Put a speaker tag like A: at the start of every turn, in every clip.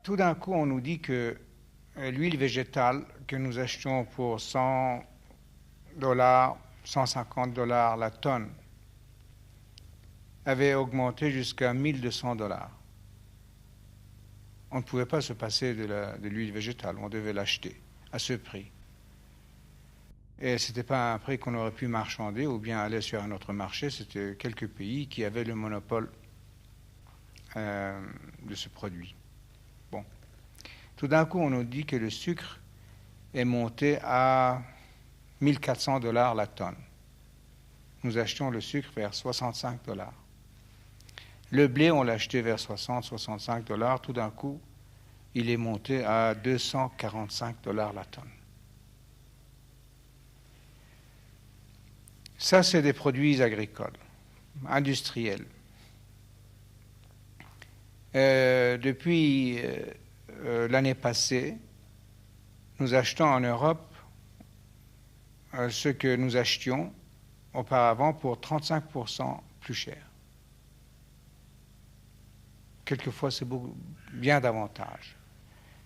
A: tout d'un coup, on nous dit que l'huile végétale que nous achetions pour 100 dollars, 150 dollars la tonne, avait augmenté jusqu'à 1200 dollars. On ne pouvait pas se passer de l'huile végétale, on devait l'acheter à ce prix. Et ce n'était pas un prix qu'on aurait pu marchander ou bien aller sur un autre marché, c'était quelques pays qui avaient le monopole de ce produit. Bon. Tout d'un coup, on nous dit que le sucre est monté à 1400 dollars la tonne. Nous achetions le sucre vers 65 dollars. Le blé, on l'a acheté vers 60-65 dollars. Tout d'un coup, il est monté à 245 dollars la tonne. Ça, c'est des produits agricoles, industriels. Depuis l'année passée, nous achetons en Europe ce que nous achetions auparavant pour 35% plus cher. Quelquefois, c'est bien davantage.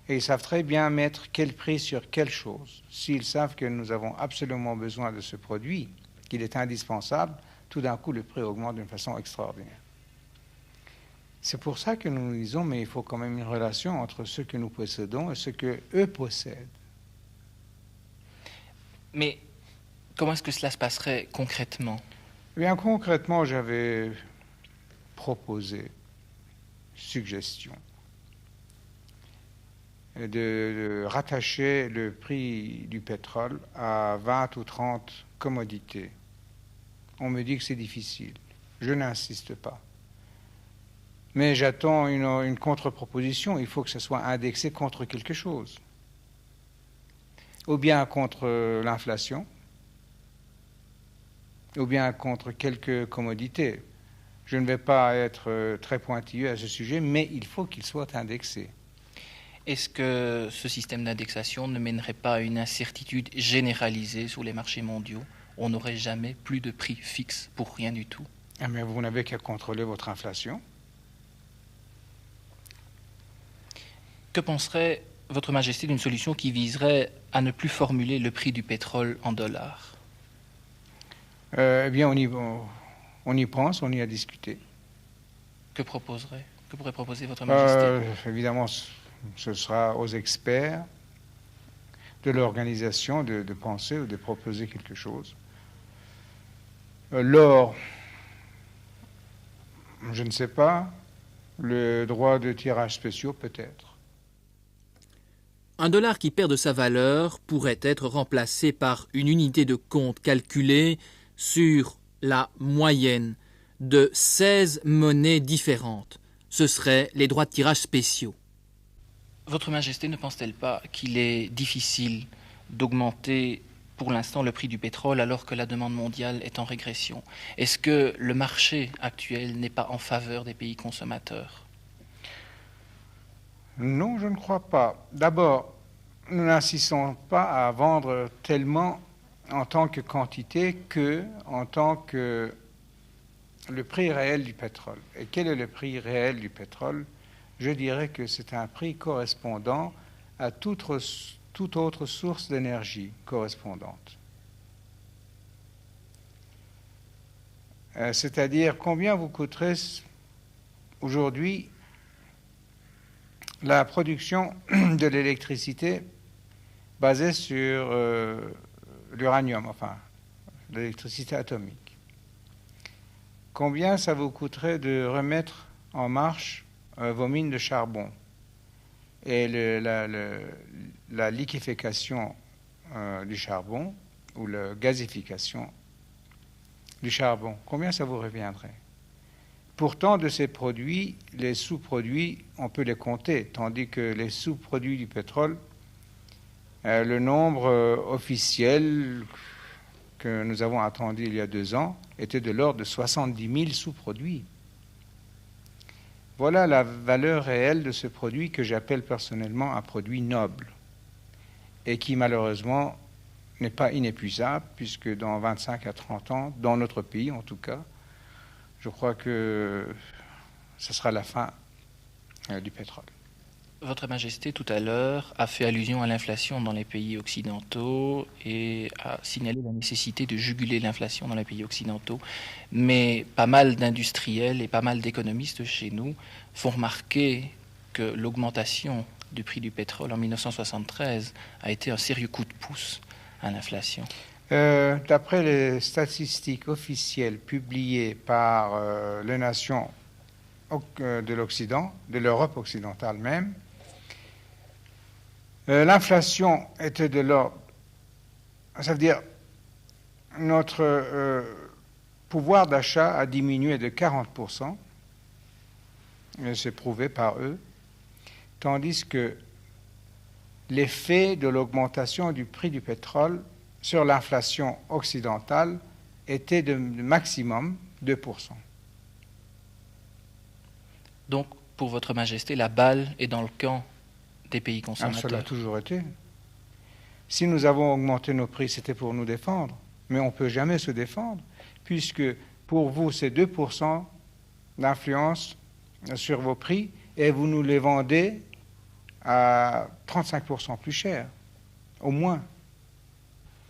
A: Et ils savent très bien mettre quel prix sur quelle chose. S'ils savent que nous avons absolument besoin de ce produit, qu'il est indispensable, tout d'un coup, le prix augmente d'une façon extraordinaire. C'est pour ça que nous disons, mais il faut quand même une relation entre ce que nous possédons et ce qu'eux possèdent.
B: Mais comment est-ce que cela se passerait concrètement?
A: Eh bien, concrètement, j'avais proposé, suggestion, de rattacher le prix du pétrole à 20 ou 30 commodités. On me dit que c'est difficile. Je n'insiste pas. Mais j'attends une contre-proposition. Il faut que ce soit indexé contre quelque chose. Ou bien contre l'inflation, ou bien contre quelques commodités. Je ne vais pas être très pointilleux à ce sujet, mais il faut qu'il soit indexé.
B: Est-ce que ce système d'indexation ne mènerait pas à une incertitude généralisée sur les marchés mondiaux? On n'aurait jamais plus de prix fixe pour rien du tout.
A: Ah, mais vous n'avez qu'à contrôler votre inflation.
B: Que penserait Votre Majesté d'une solution qui viserait à ne plus formuler le prix du pétrole en dollars?
A: Eh bien, on y pense, on y a discuté.
B: Que pourrait proposer Votre Majesté?
A: Évidemment, ce sera aux experts de l'organisation de penser ou de proposer quelque chose. L'or, je ne sais pas. Le droit de tirage spéciaux, peut-être.
C: Un dollar qui perd de sa valeur pourrait être remplacé par une unité de compte calculée sur la moyenne de 16 monnaies différentes. Ce seraient les droits de tirage spéciaux.
B: Votre Majesté ne pense-t-elle pas qu'il est difficile d'augmenter pour l'instant le prix du pétrole alors que la demande mondiale est en régression? Est-ce que le marché actuel n'est pas en faveur des pays consommateurs?
A: Non, je ne crois pas. D'abord, nous n'insistons pas à vendre tellement en tant que quantité que en tant que le prix réel du pétrole. Et quel est le prix réel du pétrole? Je dirais que c'est un prix correspondant à toute autre source d'énergie correspondante. C'est-à-dire combien vous coûterait aujourd'hui la production de l'électricité basée sur l'uranium, enfin l'électricité atomique. Combien ça vous coûterait de remettre en marche vos mines de charbon et la liquéfaction du charbon ou la gazification du charbon? Combien ça vous reviendrait? Pourtant, de ces produits, les sous-produits, on peut les compter, tandis que les sous-produits du pétrole, le nombre officiel que nous avons attendu il y a 2 ans était de l'ordre de 70 000 sous-produits. Voilà la valeur réelle de ce produit que j'appelle personnellement un produit noble et qui malheureusement n'est pas inépuisable puisque dans 25 à 30 ans, dans notre pays en tout cas, je crois que ce sera la fin du pétrole.
B: Votre Majesté, tout à l'heure, a fait allusion à l'inflation dans les pays occidentaux et a signalé la nécessité de juguler l'inflation dans les pays occidentaux. Mais pas mal d'industriels et pas mal d'économistes chez nous font remarquer que l'augmentation du prix du pétrole en 1973 a été un sérieux coup de pouce à l'inflation.
A: D'après les statistiques officielles publiées par les nations de l'Occident, de l'Europe occidentale même, l'inflation était de l'ordre, ça veut dire notre pouvoir d'achat a diminué de 40%, et c'est prouvé par eux, tandis que l'effet de l'augmentation du prix du pétrole sur l'inflation occidentale était de maximum 2%.
B: Donc, pour Votre Majesté, la balle est dans le camp des pays consommateurs.
A: Cela a toujours été. Si nous avons augmenté nos prix, c'était pour nous défendre. Mais on ne peut jamais se défendre, puisque pour vous, c'est 2% d'influence sur vos prix, et vous nous les vendez à 35% plus cher, au moins.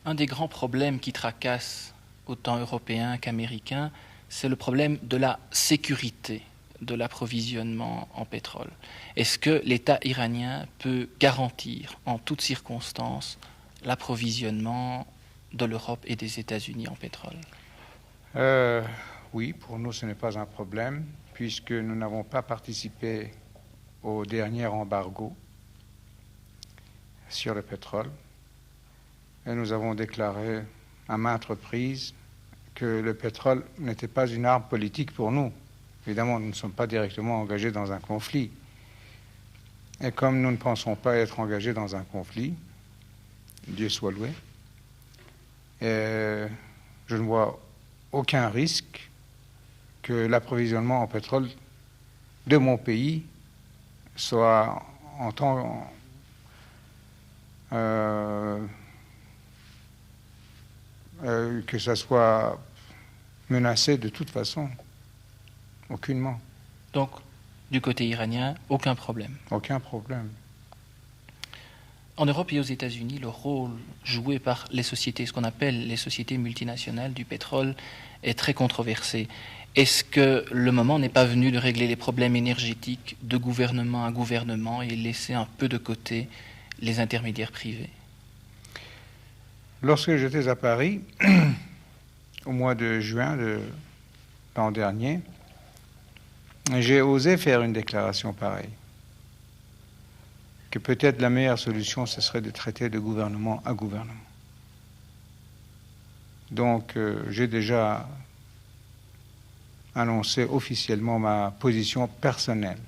B: Un des grands problèmes qui tracassent autant européens qu'américains, c'est le problème de la sécurité de l'approvisionnement en pétrole. Est-ce que l'État iranien peut garantir en toutes circonstances l'approvisionnement de l'Europe et des États-Unis en pétrole?
A: Oui, pour nous ce n'est pas un problème, puisque nous n'avons pas participé au dernier embargo sur le pétrole. Et nous avons déclaré à maintes reprises que le pétrole n'était pas une arme politique pour nous. Évidemment, nous ne sommes pas directement engagés dans un conflit. Et comme nous ne pensons pas être engagés dans un conflit, Dieu soit loué, je ne vois aucun risque que l'approvisionnement en pétrole de mon pays soit en temps que ça soit menacé de toute façon. Aucunement.
B: Donc, du côté iranien, aucun problème.
A: Aucun problème.
B: En Europe et aux États-Unis, le rôle joué par les sociétés, ce qu'on appelle les sociétés multinationales du pétrole, est très controversé. Est-ce que le moment n'est pas venu de régler les problèmes énergétiques de gouvernement à gouvernement et laisser un peu de côté les intermédiaires privés?
A: Lorsque j'étais à Paris, au mois de juin de l'an dernier, j'ai osé faire une déclaration pareille, que peut-être la meilleure solution, ce serait de traiter de gouvernement à gouvernement. Donc, j'ai déjà annoncé officiellement ma position personnelle.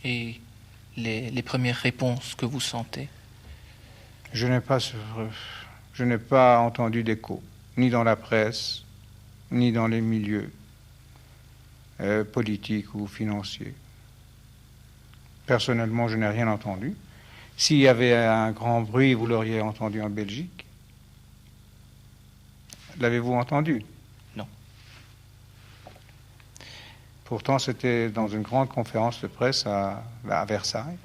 B: Et les premières réponses que vous sentez?
A: Je n'ai pas entendu d'écho, ni dans la presse, ni dans les milieux politiques ou financiers. Personnellement, je n'ai rien entendu. S'il y avait un grand bruit, vous l'auriez entendu en Belgique. L'avez-vous entendu?
B: Non.
A: Pourtant, c'était dans une grande conférence de presse à Versailles.